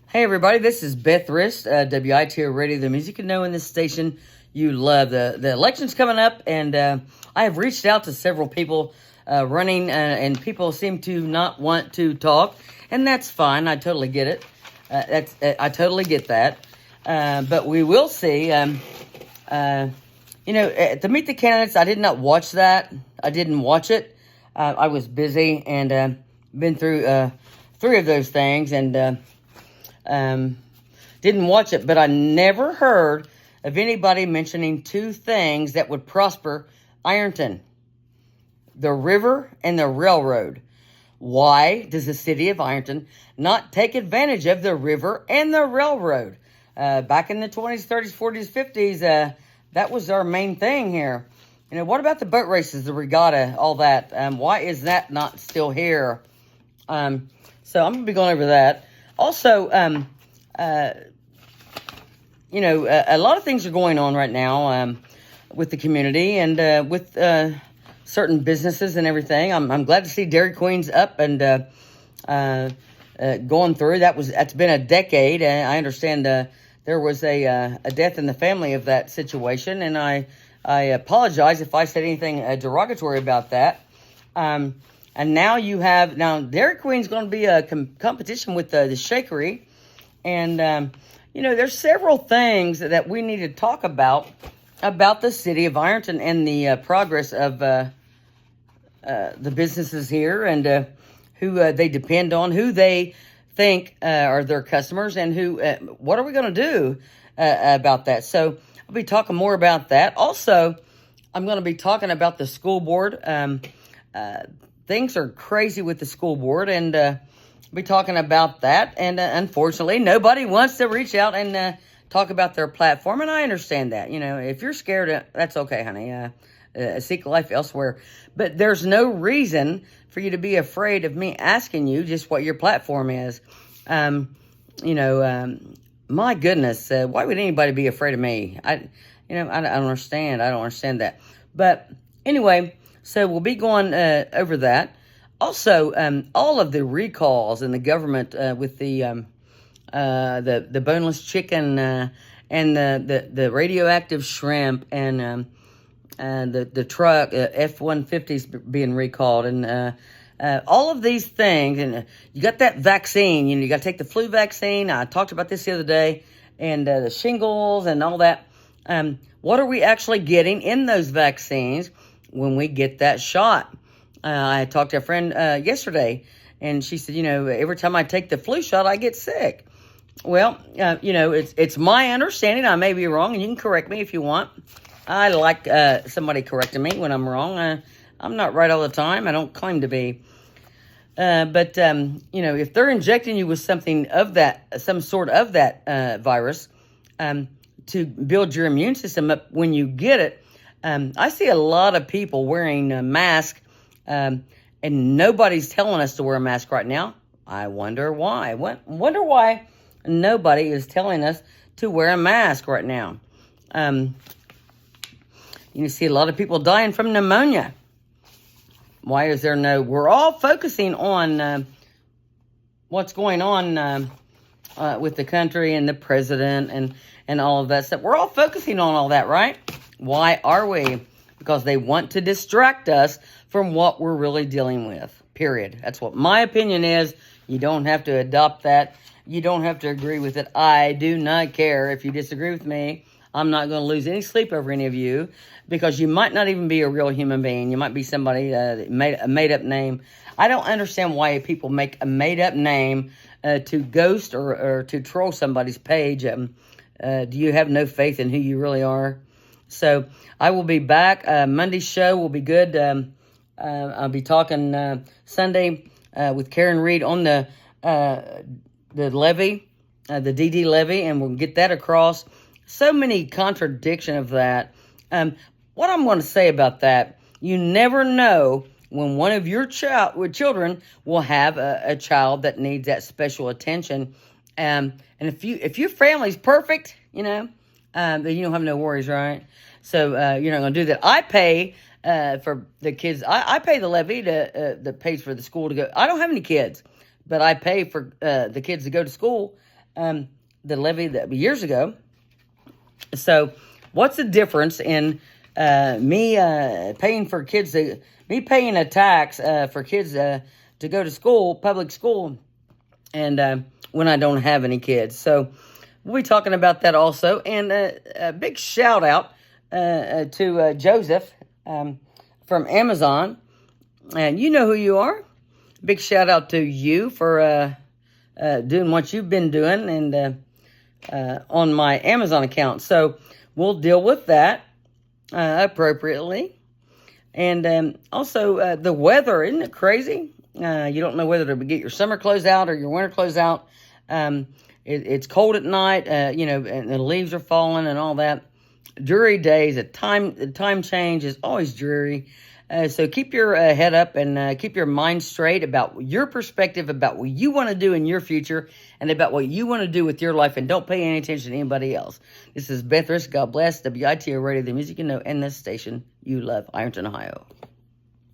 Hey everybody, this is Beth Rist, WITO Radio, the music you know in this station you love. The election's coming up, and I have reached out to several people running, and people seem to not want to talk, and that's fine. I totally get it. I totally get that. But we will see. To meet the candidates, I did not watch that. I didn't watch it. I was busy and been through three of those things, and didn't watch it, but I never heard of anybody mentioning two things that would prosper Ironton: the river and the railroad. Why does the city of Ironton not take advantage of the river and the railroad? Back in the 20s, 30s, 40s, 50s, that was our main thing here. What about the boat races, the regatta, all that? Why is that not still here? So I'm going to be going over that. Also, a lot of things are going on right now with the community and with certain businesses and everything. I'm glad to see Dairy Queen's up and going through. That's been a decade, and I understand there was a death in the family of that situation, and I apologize if I said anything derogatory about that. And now Dairy Queen's going to be a competition with the Shakery. And, there's several things that we need to talk about the city of Ironton and the progress of the businesses here and who they depend on, who they think are their customers, and what are we going to do about that. So I'll be talking more about that. Also, I'm going to be talking about the school board. Things are crazy with the school board, and we'll be talking about that. And unfortunately, nobody wants to reach out and talk about their platform, and I understand that. If you're scared, that's okay, honey. Seek life elsewhere. But there's no reason for you to be afraid of me asking you just what your platform is. My goodness, why would anybody be afraid of me? I don't understand. I don't understand that. But anyway, so we'll be going over that. Also, all of the recalls in the government with the boneless chicken and the radioactive shrimp and the truck F-150s being recalled and all of these things. And you got that vaccine. You got to take the flu vaccine. I talked about this the other day, and the shingles and all that. What are we actually getting in those vaccines when we get that shot? I talked to a friend yesterday, and she said, every time I take the flu shot, I get sick. Well, it's my understanding. I may be wrong, and you can correct me if you want. I like somebody correcting me when I'm wrong. I'm not right all the time. I don't claim to be. But if they're injecting you with something of that, some sort of that virus, to build your immune system up when you get it, I see a lot of people wearing a mask, and nobody's telling us to wear a mask right now. I wonder why. Wonder why nobody is telling us to wear a mask right now. You see a lot of people dying from pneumonia. Why is there no? We're all focusing on what's going on with the country and the president and all of that stuff. We're all focusing on all that, right? Why are we? Because they want to distract us from what we're really dealing with, period. That's what my opinion is. You don't have to adopt that. You don't have to agree with it. I do not care if you disagree with me. I'm not going to lose any sleep over any of you, because you might not even be a real human being. You might be somebody that made a made-up name. I don't understand why people make a made-up name to ghost or to troll somebody's page. Do you have no faith in who you really are? So I will be back. Monday's show will be good. I'll be talking Sunday with Karen Reed on the levy, the DD levy, and we'll get that across. So many contradiction of that. What I'm going to say about that, you never know when one of your children will have a child that needs that special attention. And if your family's perfect, then you don't have no worries, right? So you're not going to do that. I pay for the kids. I pay the levy that pays for the school to go. I don't have any kids, but I pay for the kids to go to school. the levy that years ago. So, what's the difference in me paying for kids me paying a tax for kids to go to school, public school, and when I don't have any kids? So, we'll be talking about that also. And a big shout out to Joseph from Amazon. And you know who you are. Big shout out to you for doing what you've been doing and on my Amazon account. So we'll deal with that appropriately. And also the weather, isn't it crazy? You don't know whether to get your summer clothes out or your winter clothes out. It's cold at night, and the leaves are falling and all that. Dreary days. The time change is always dreary. So keep your head up and keep your mind straight about your perspective, about what you want to do in your future, and about what you want to do with your life, and don't pay any attention to anybody else. This is Beth Risk. God bless. WITO Radio, the music you know, and this station you love, Ironton, Ohio.